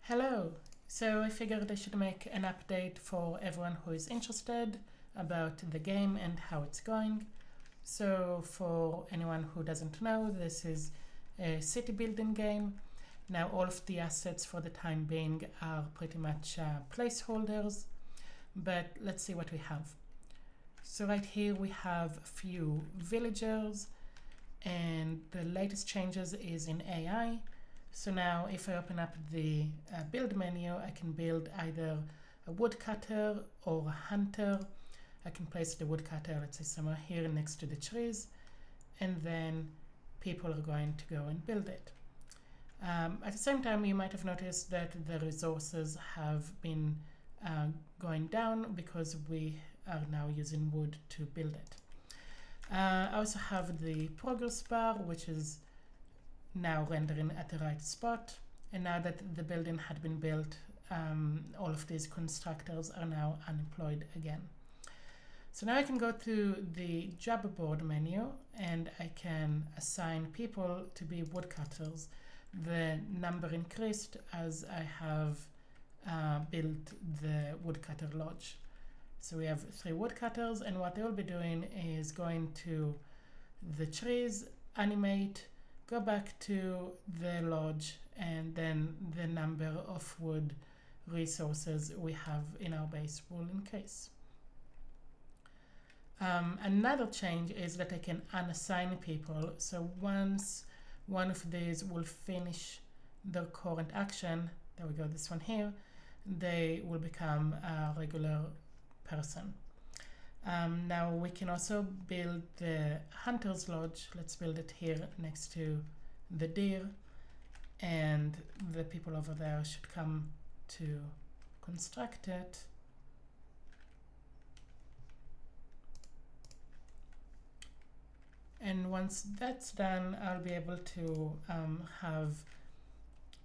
Hello! So I figured I should make an update for everyone who is interested about the game and how it's going. So for anyone who doesn't know, this is a city building game. Now all of the assets for the time being are pretty much placeholders, but let's see what we have. So right here we have a few villagers, and the latest changes is in AI. So now if I open up the build menu, I can build either a woodcutter or a hunter. I can place the woodcutter, let's say somewhere here next to the trees, and then people are going to go and build it. At the same time, you might have noticed that the resources have been going down because we are now using wood to build it. I also have the progress bar, which is now rendering at the right spot. And now that the building had been built, all of these constructors are now unemployed again. So now I can go to the job board menu and I can assign people to be woodcutters. The number increased as I have built the woodcutter lodge. So we have 3 woodcutters, and what they will be doing is going to the trees, animate, go back to the lodge, and then the number of wood resources we have in our base will increase. Another change is that I can unassign people. So once one of these will finish their current action, there we go, this one here, they will become a regular person. Now we can also build the hunter's lodge. Let's build it here next to the deer, and the people over there should come to construct it. And once that's done, I'll be able to have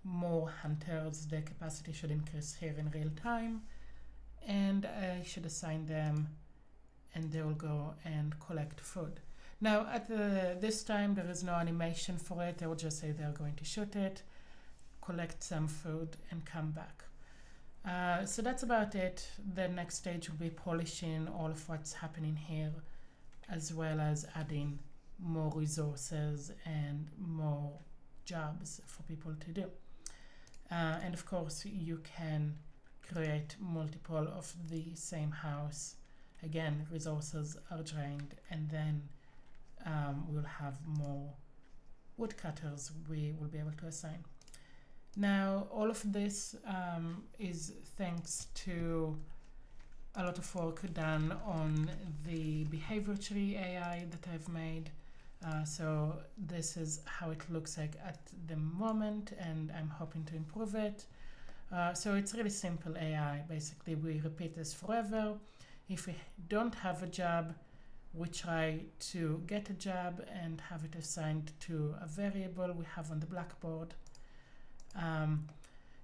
more hunters. The capacity should increase here in real time, and I should assign them, and they will go and collect food. Now at this time there is no animation for it. I will just say they're going to shoot it, collect some food, and come back. So that's about it. The next stage will be polishing all of what's happening here, as well as adding more resources and more jobs for people to do. And of course you can create multiple of the same house. Again, resources are drained, and then we'll have more woodcutters we will be able to assign. Now all of this is thanks to a lot of work done on the behavior tree AI that I've made. So this is how it looks like at the moment, and I'm hoping to improve it. So it's really simple AI. Basically, we repeat this forever. If we don't have a job, we try to get a job and have it assigned to a variable we have on the blackboard.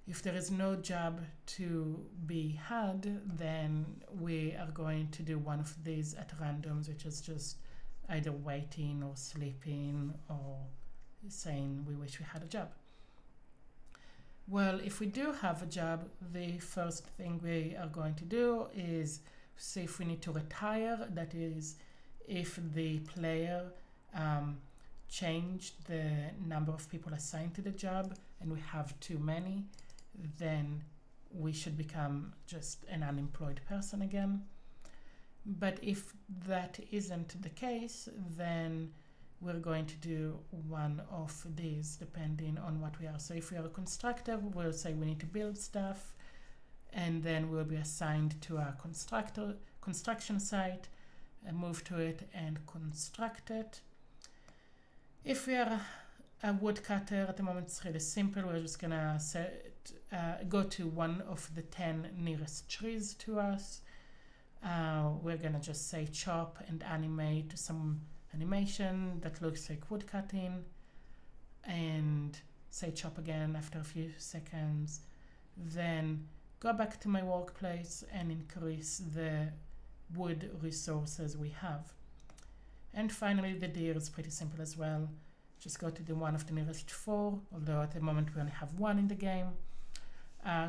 If there is no job to be had, then we are going to do one of these at randoms, which is just either waiting or sleeping or saying we wish we had a job. Well, if we do have a job, the first thing we are going to do is see if we need to retire. That is, if the player changed the number of people assigned to the job and we have too many, then we should become just an unemployed person again. But if that isn't the case, then we're going to do one of these depending on what we are. So if we are a constructor, we'll say we need to build stuff, and then we'll be assigned to a construction site, move to it and construct it. If we are a woodcutter, at the moment it's really simple. We're just gonna go to one of the 10 nearest trees to us. We're gonna just say chop and animate some animation that looks like wood cutting, and say chop again after a few seconds. Then go back to my workplace and increase the wood resources we have. And finally, the deer is pretty simple as well. Just go to the one of the nearest 4, although at the moment we only have 1 in the game.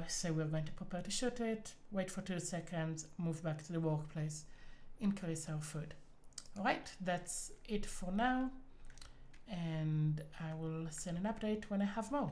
So we're going to prepare to shoot it, wait for 2 seconds, move back to the workplace, increase our food. Alright, that's it for now, and I will send an update when I have more.